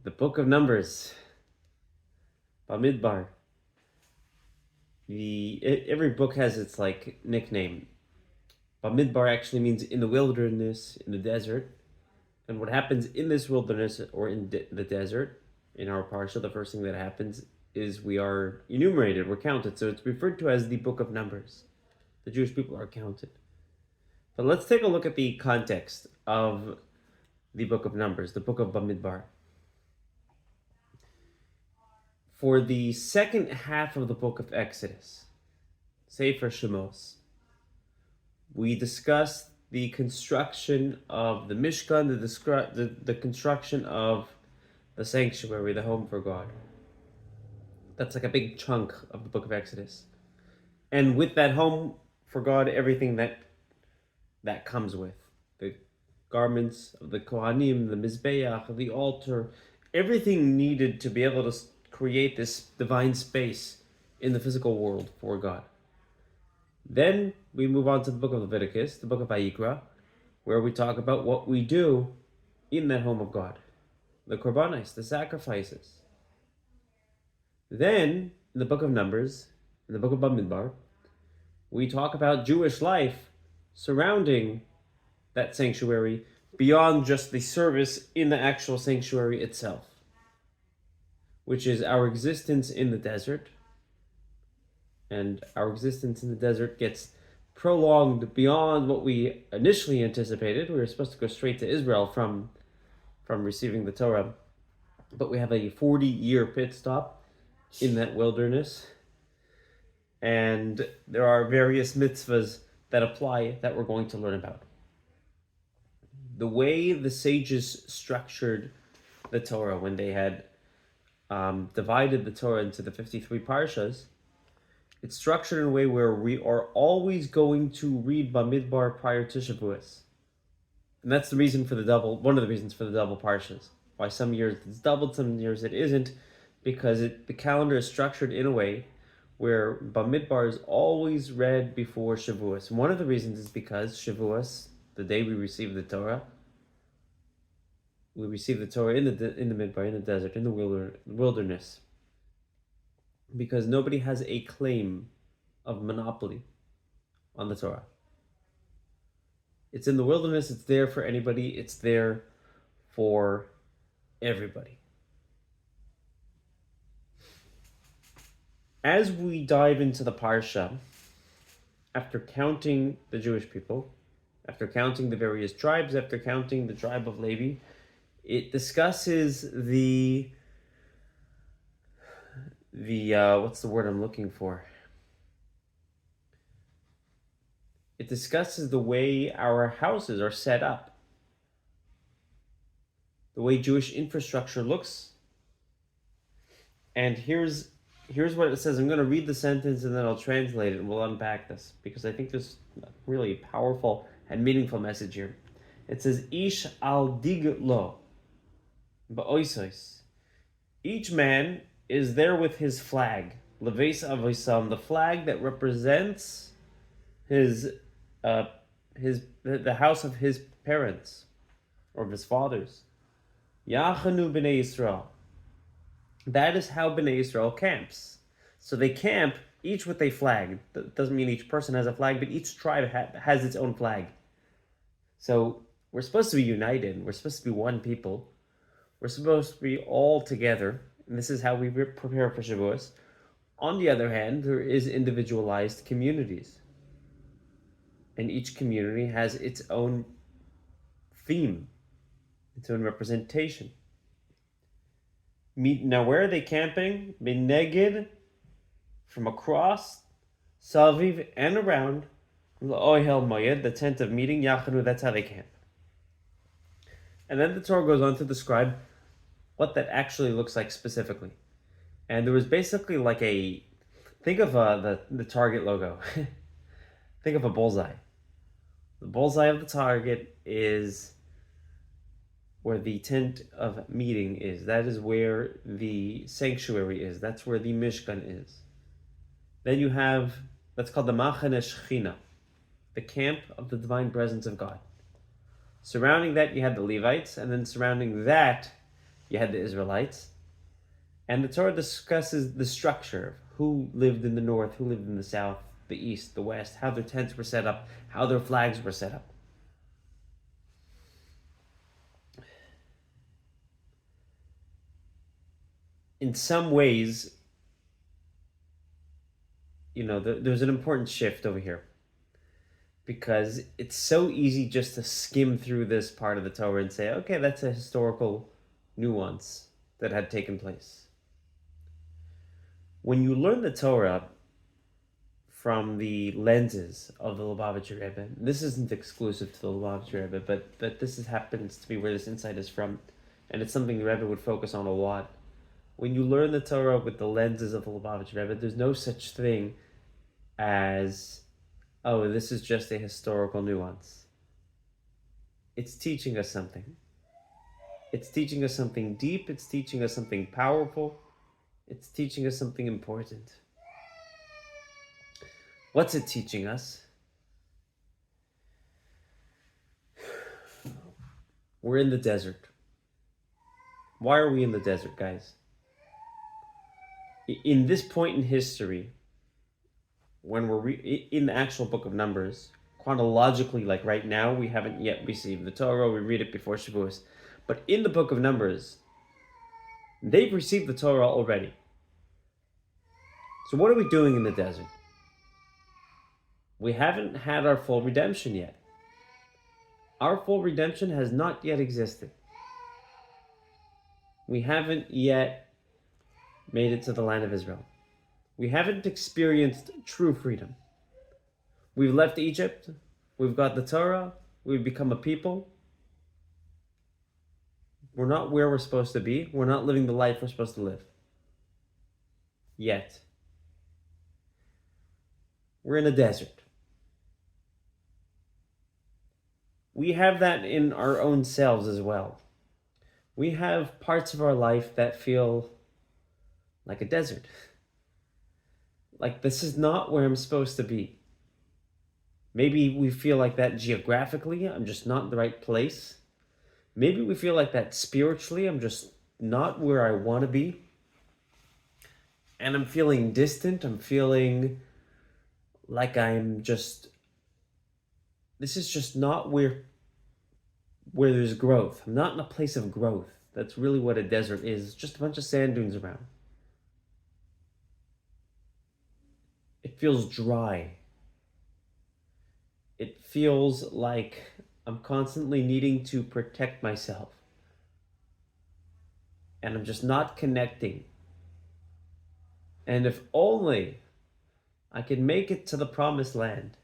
The book of Numbers, Bamidbar. Every book has its nickname. Bamidbar actually means in the wilderness, in the desert. And what happens in this wilderness or in the desert, in our parsha, the first thing that happens is we are enumerated, we're counted. So it's referred to as the book of Numbers. The Jewish people are counted. But let's take a look at the context of the book of Numbers, the book of Bamidbar. For the second half of the book of Exodus, Sefer Shemos, we discussed the construction of the Mishkan, the construction of the sanctuary, the home for God. That's like a big chunk of the book of Exodus. And with that home for God, everything that comes with. The garments of the Kohanim, the Mizbeach, the altar, everything needed to be able to create this divine space in the physical world for God. Then we move on to the book of Leviticus, the book of Vayikra, where we talk about what we do in that home of God. The korbanos, the sacrifices. Then, in the book of Numbers, in the book of Bamidbar, we talk about Jewish life surrounding that sanctuary beyond just the service in the actual sanctuary itself, which is our existence in the desert. And our existence in the desert gets prolonged beyond what we initially anticipated. We were supposed to go straight to Israel from receiving the Torah, but we have a 40-year pit stop in that wilderness. And there are various mitzvahs that apply that we're going to learn about. The way the sages structured the Torah when they had divided the Torah into the 53 Parshas, it's structured in a way where we are always going to read Bamidbar prior to Shavuos. And that's the reason for one of the reasons for the double Parshas. Why some years it's doubled, some years it isn't, because the calendar is structured in a way where Bamidbar is always read before Shavuos. And one of the reasons is because Shavuos, the day we receive the Torah, we receive the Torah in the Midbar, in the desert, in the wilderness. Because nobody has a claim of monopoly on the Torah. It's in the wilderness, it's there for anybody, it's there for everybody. As we dive into the Parsha, after counting the Jewish people, after counting the various tribes, after counting the tribe of Levi, it discusses the what's the word I'm looking for? It discusses the way our houses are set up, the way Jewish infrastructure looks. And here's what it says. I'm going to read the sentence and then I'll translate it and we'll unpack this, because I think there's a really powerful and meaningful message here. It says, Ish al diglo ba'oisos. Each man is there with his flag, leves avoisam, the flag that represents the house of his parents or of his fathers. Yachanu b'nei Yisrael. That is how b'nei Yisrael camps. So they camp each with a flag. That doesn't mean each person has a flag, but each tribe has its own flag. So we're supposed to be united. We're supposed to be one people. We're supposed to be all together. And this is how we prepare for Shavuos. On the other hand, there is individualized communities. And each community has its own theme, its own representation. Now, where are they camping? Beneged, from across, Salviv, and around, L'ohel Moyed, the tent of meeting, Yachanu, that's how they camp. And then the Torah goes on to describe what that actually looks like specifically. And there was basically think of the Target logo. Think of a bullseye. The bullseye of the target is where the tent of meeting is. That is where the sanctuary is. That's where the Mishkan is. Then you have, that's called the Machane Shechina, the camp of the divine presence of God. Surrounding that, you have the Levites, and then surrounding that, you had the Israelites, and the Torah discusses the structure of who lived in the north, who lived in the south, the east, the west, how their tents were set up, how their flags were set up. In some ways, there's an important shift over here, because it's so easy just to skim through this part of the Torah and say, okay, that's a historical nuance that had taken place. When you learn the Torah from the lenses of the Lubavitcher Rebbe, this isn't exclusive to the Lubavitcher Rebbe, but this happens to be where this insight is from, and it's something the Rebbe would focus on a lot. When you learn the Torah with the lenses of the Lubavitcher Rebbe, there's no such thing as, oh, this is just a historical nuance. It's teaching us something. It's teaching us something deep. It's teaching us something powerful. It's teaching us something important. What's it teaching us? We're in the desert. Why are we in the desert, guys? In this point in history, when we're in the actual book of Numbers, chronologically, like right now, we haven't yet received the Torah. We read it before Shavuos. But in the book of Numbers, they've received the Torah already. So what are we doing in the desert? We haven't had our full redemption yet. Our full redemption has not yet existed. We haven't yet made it to the land of Israel. We haven't experienced true freedom. We've left Egypt. We've got the Torah. We've become a people. We're not where we're supposed to be. We're not living the life we're supposed to live. Yet. We're in a desert. We have that in our own selves as well. We have parts of our life that feel like a desert. Like, this is not where I'm supposed to be. Maybe we feel like that geographically, I'm just not in the right place. Maybe we feel like that spiritually, I'm just not where I want to be. And I'm feeling distant, I'm feeling like this is just not where there's growth. I'm not in a place of growth. That's really what a desert is. It's just a bunch of sand dunes around. It feels dry. It feels like I'm constantly needing to protect myself. And I'm just not connecting. And if only I could make it to the promised land.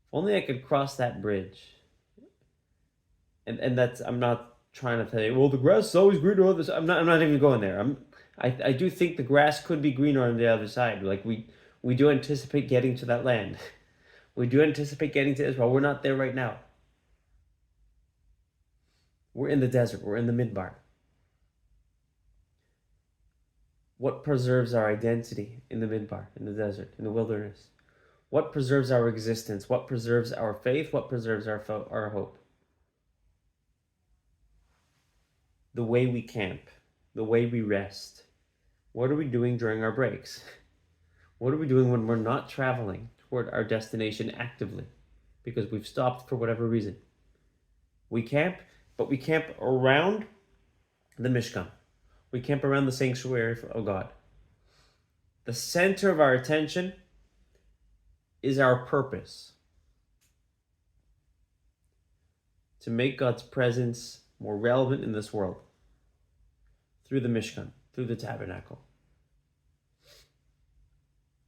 If only I could cross that bridge. And that's, I'm not trying to tell you, well, the grass is always greener on this. I'm not even going there. I do think the grass could be greener on the other side. Like we do anticipate getting to that land. We do anticipate getting to Israel. We're not there right now. We're in the desert. We're in the Midbar. What preserves our identity in the Midbar, in the desert, in the wilderness? What preserves our existence? What preserves our faith? What preserves our hope? The way we camp, the way we rest. What are we doing during our breaks? What are we doing when we're not traveling toward our destination actively because we've stopped for whatever reason? We camp, but we camp around the Mishkan. We camp around the sanctuary of God. The center of our attention is our purpose. To make God's presence more relevant in this world. Through the Mishkan, through the tabernacle.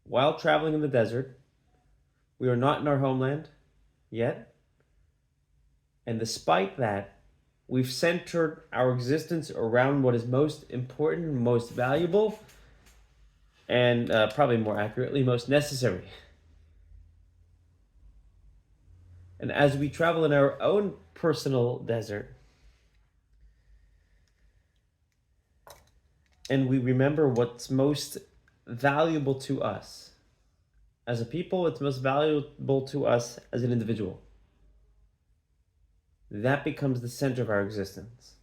While traveling in the desert, we are not in our homeland yet. And despite that, we've centered our existence around what is most important, most valuable, and probably more accurately, most necessary. And as we travel in our own personal desert, and we remember what's most valuable to us as a people, what's most valuable to us as an individual, that becomes the center of our existence.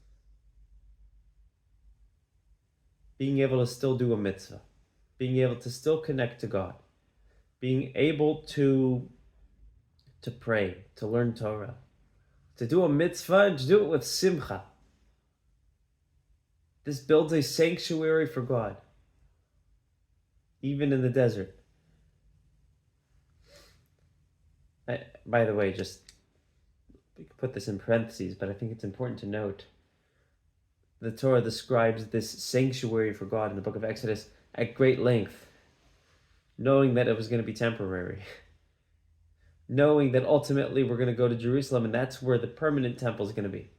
being able to still do a mitzvah, being able to still connect to God, being able to pray, to learn Torah, to do a mitzvah and to do it with simcha. This builds a sanctuary for God, even in the desert. By the way, just we could put this in parentheses, but I think it's important to note the Torah describes this sanctuary for God in the book of Exodus at great length, knowing that it was going to be temporary, knowing that ultimately we're going to go to Jerusalem and that's where the permanent temple is going to be.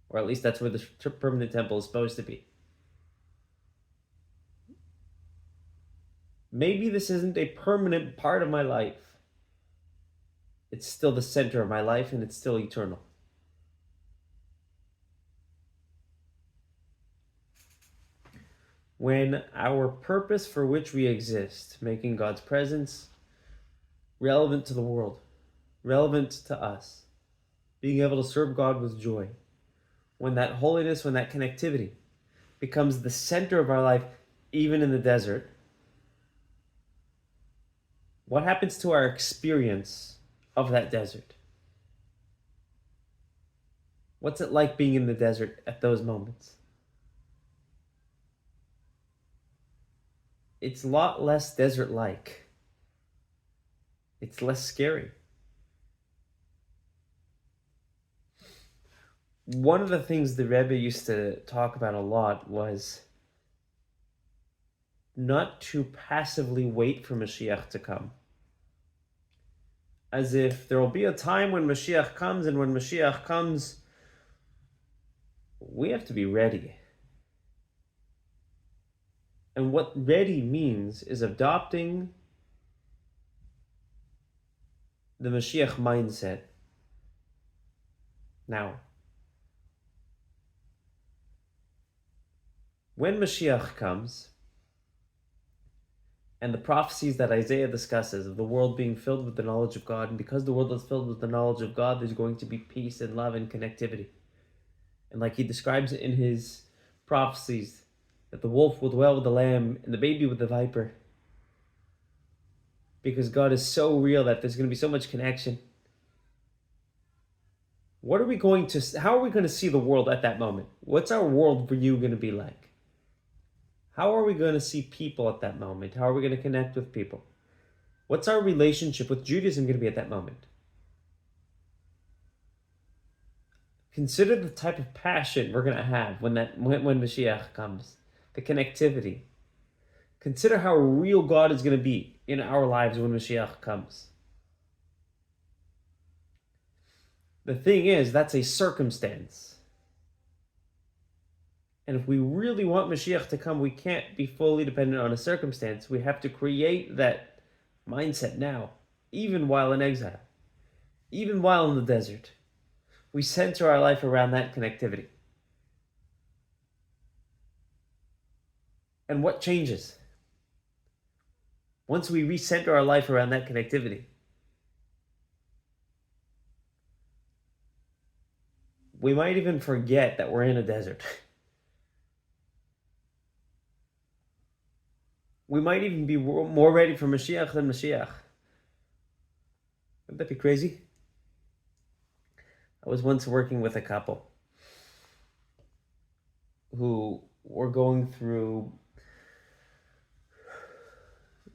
Or at least that's where the permanent temple is supposed to be. Maybe this isn't a permanent part of my life. It's still the center of my life and it's still eternal. When our purpose for which we exist, making God's presence relevant to the world, relevant to us, being able to serve God with joy, when that holiness, when that connectivity becomes the center of our life, even in the desert, what happens to our experience of that desert? What's it like being in the desert at those moments? It's a lot less desert-like. It's less scary. One of the things the Rebbe used to talk about a lot was not to passively wait for Mashiach to come. As if there will be a time when Mashiach comes, and when Mashiach comes, we have to be ready. And what ready means is adopting the Mashiach mindset. Now, when Mashiach comes, and the prophecies that Isaiah discusses of the world being filled with the knowledge of God, and because the world is filled with the knowledge of God, there's going to be peace and love and connectivity. And like he describes in his prophecies, that the wolf will dwell with the lamb and the baby with the viper. Because God is so real that there's going to be so much connection. How are we going to see the world at that moment? What's our world for you going to be like? How are we going to see people at that moment? How are we going to connect with people? What's our relationship with Judaism going to be at that moment? Consider the type of passion we're going to have when Mashiach comes. The connectivity. Consider how real God is going to be in our lives when Mashiach comes. The thing is, that's a circumstance. And if we really want Mashiach to come, we can't be fully dependent on a circumstance. We have to create that mindset now, even while in exile, even while in the desert. We center our life around that connectivity. And what changes? Once we recenter our life around that connectivity, we might even forget that we're in a desert. We might even be more ready for Mashiach than Mashiach. Wouldn't that be crazy? I was once working with a couple who were going through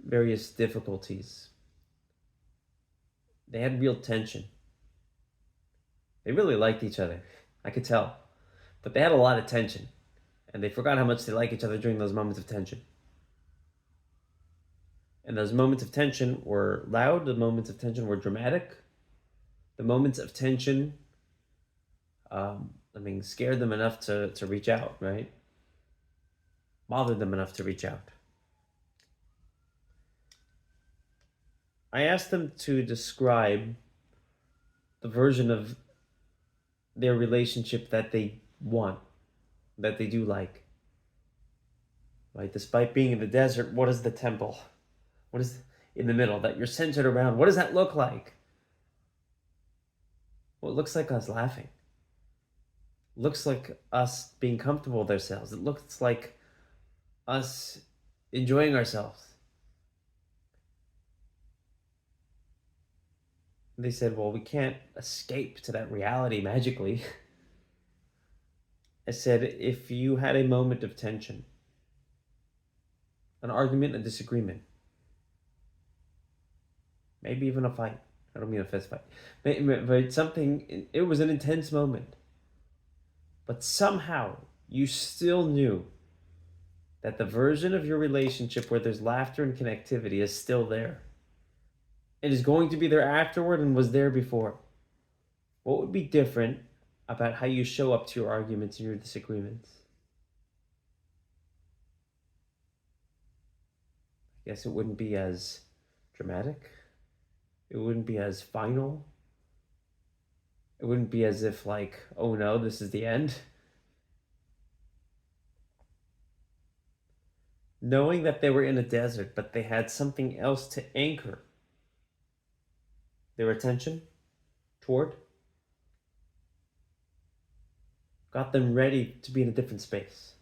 various difficulties. They had real tension. They really liked each other. I could tell. But they had a lot of tension. And they forgot how much they like each other during those moments of tension. And those moments of tension were loud. The moments of tension were dramatic. The moments of tension, scared them enough to reach out, right? Bothered them enough to reach out. I asked them to describe the version of their relationship that they want, that they do like. Right? Despite being in the desert, what is the temple? What is in the middle that you're centered around? What does that look like? Well, it looks like us laughing. looks like us being comfortable with ourselves. It looks like us enjoying ourselves. And they said, well, we can't escape to that reality magically. I said, if you had a moment of tension, an argument, a disagreement, maybe even a fight. I don't mean a fist fight, but something, it was an intense moment. But somehow you still knew that the version of your relationship where there's laughter and connectivity is still there. It is going to be there afterward and was there before. What would be different about how you show up to your arguments and your disagreements? I guess it wouldn't be as dramatic. It wouldn't be as final. It wouldn't be as if, like, oh no, this is the end. Knowing that they were in a desert, but they had something else to anchor their attention toward, got them ready to be in a different space.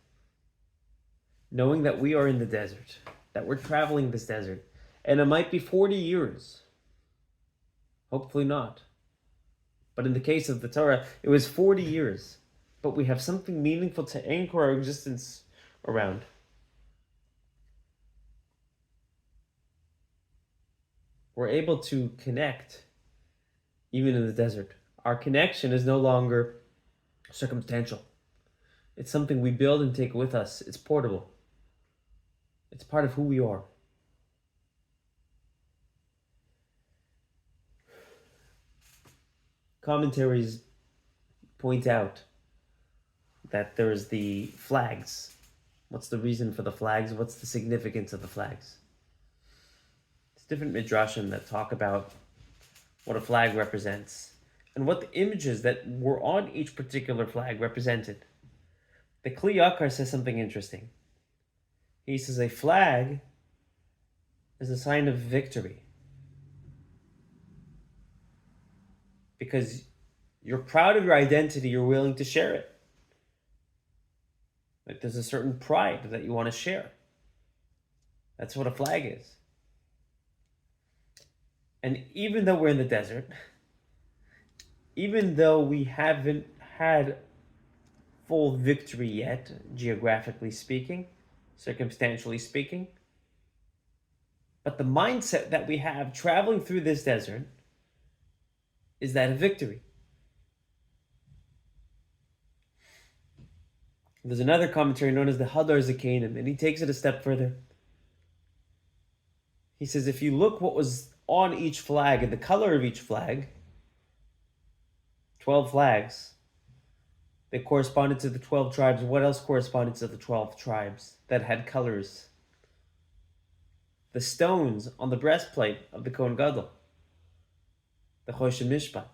Knowing that we are in the desert, that we're traveling this desert, and it might be 40 years. Hopefully not. But in the case of the Torah, it was 40 years. But we have something meaningful to anchor our existence around. We're able to connect even in the desert. Our connection is no longer circumstantial. It's something we build and take with us. It's portable. It's part of who we are. Commentaries point out that there's the flags. What's the reason for the flags? What's the significance of the flags? It's different midrashim that talk about what a flag represents and what the images that were on each particular flag represented. The Kli Yakar says something interesting. He says a flag is a sign of victory because you're proud of your identity, you're willing to share it. Like there's a certain pride that you want to share. That's what a flag is. And even though we're in the desert, even though we haven't had full victory yet, geographically speaking, circumstantially speaking, but the mindset that we have traveling through this desert is that of victory. There's another commentary known as the Hadar Zakanim, and he takes it a step further. He says, if you look what was on each flag and the color of each flag, 12 flags, they corresponded to the 12 tribes. What else corresponded to the 12 tribes that had colors? The stones on the breastplate of the Kohen Gadol, the Choshen Mishpat.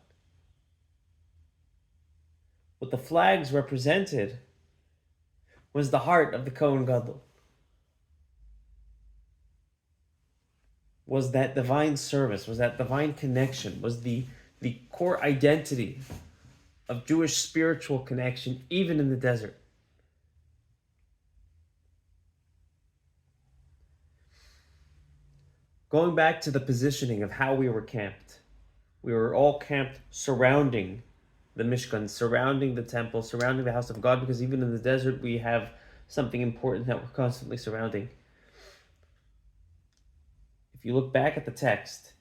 What the flags represented was the heart of the Kohen Gadol. Was that divine service, was that divine connection, was the core identity of Jewish spiritual connection, even in the desert. Going back to the positioning of how we were camped. We were all camped surrounding the Mishkan, surrounding the temple, surrounding the house of God, because even in the desert we have something important that we're constantly surrounding. If you look back at the text,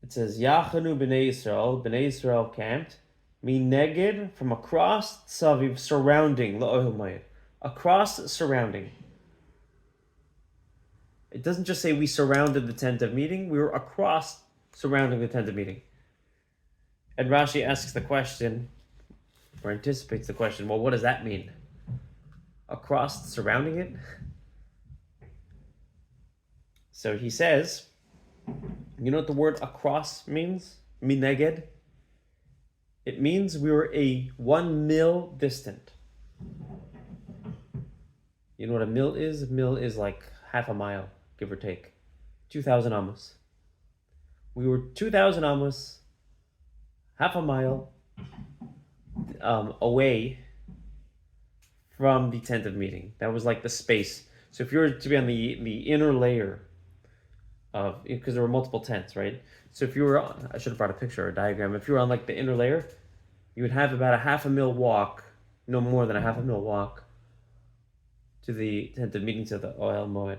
it says, Yachanu b'nei Yisrael camped, mineged, from across Tzaviv, surrounding, la'ohel mayed, across surrounding. It doesn't just say we surrounded the tent of meeting, we were across surrounding the tent of meeting. And Rashi asks the question, or anticipates the question, well, what does that mean? Across surrounding it? So he says, you know what the word across means? Mineged? It means we were a 1 mil distant. You know what a mil is? A mil is like half a mile, give or take. 2,000 amos. We were 2,000 amos, half a mile, away from the tent of meeting. That was like the space. So if you were to be on the inner layer of, because there were multiple tents, right? So if you were on, I should have brought a picture or a diagram. If you were on like the inner layer, you would have about a half a mil walk, no more than a half a mil walk, to the tent of meeting, to the Ohel Moed.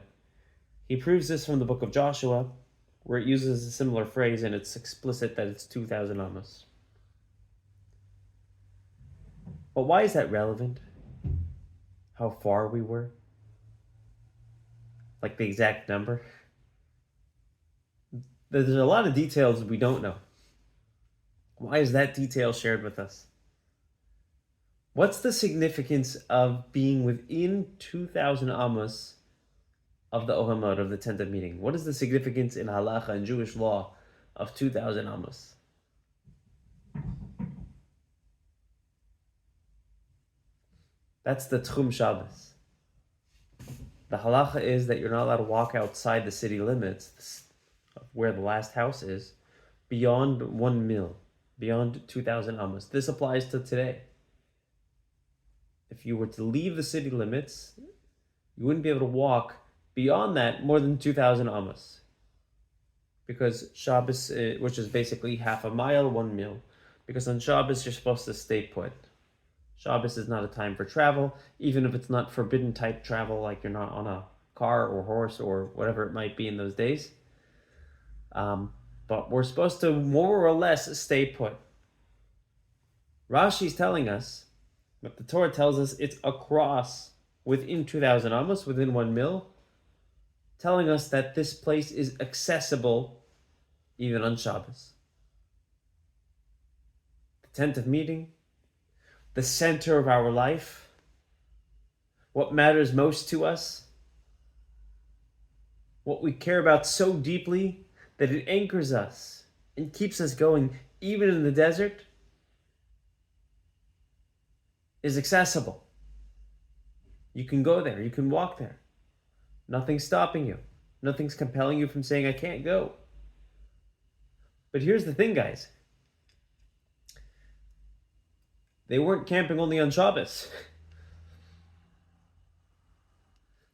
He proves this from the book of Joshua, where it uses a similar phrase, and it's explicit that it's 2,000 amos. But why is that relevant? How far we were? Like the exact number? There's a lot of details we don't know. Why is that detail shared with us? What's the significance of being within 2,000 amos of the Ohel Moed, of the tent of meeting? What is the significance in halacha and Jewish law of 2,000 amos? That's the Tchum Shabbos. The halacha is that you're not allowed to walk outside the city limits of where the last house is beyond 1 mil, beyond 2,000 amos. This applies to today. If you were to leave the city limits, you wouldn't be able to walk beyond that more than 2,000 amos. Because Shabbos, which is basically half a mile, 1 mil. Because on Shabbos, you're supposed to stay put. Shabbos is not a time for travel, even if it's not forbidden type travel, like you're not on a car or horse or whatever it might be in those days. But we're supposed to more or less stay put. Rashi's telling us, but the Torah tells us it's across within 2,000 amos, within 1 mil, telling us that this place is accessible even on Shabbos. The tent of meeting, the center of our life, what matters most to us, what we care about so deeply that it anchors us and keeps us going even in the desert, is accessible. You can go there, you can walk there. Nothing's stopping you. Nothing's compelling you from saying, I can't go. But here's the thing, guys. They weren't camping only on Shabbos.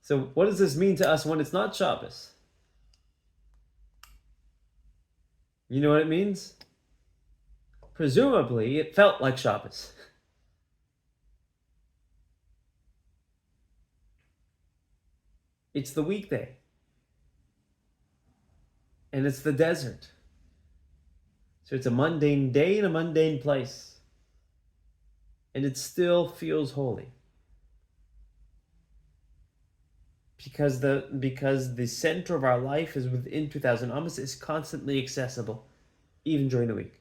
So what does this mean to us when it's not Shabbos? You know what it means? Presumably, it felt like Shabbos. It's the weekday. And it's the desert. So it's a mundane day in a mundane place. And it still feels holy. Because the center of our life is within 2,000 amos, is constantly accessible, even during the week.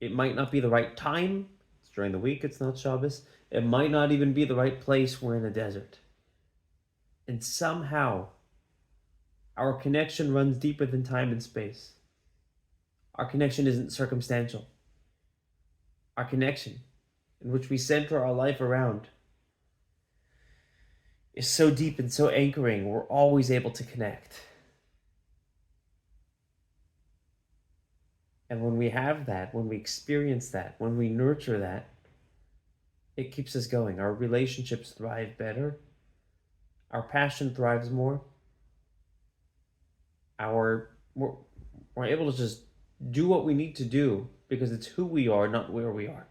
It might not be the right time. It's during the week, it's not Shabbos. It might not even be the right place. We're in a desert. And somehow, our connection runs deeper than time and space. Our connection isn't circumstantial. Our connection, in which we center our life around, is so deep and so anchoring, we're always able to connect. And when we have that, when we experience that, when we nurture that, it keeps us going. Our relationships thrive better. Our passion thrives more. We're able to just do what we need to do because it's who we are, not where we are.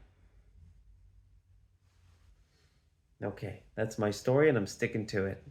Okay, that's my story and I'm sticking to it.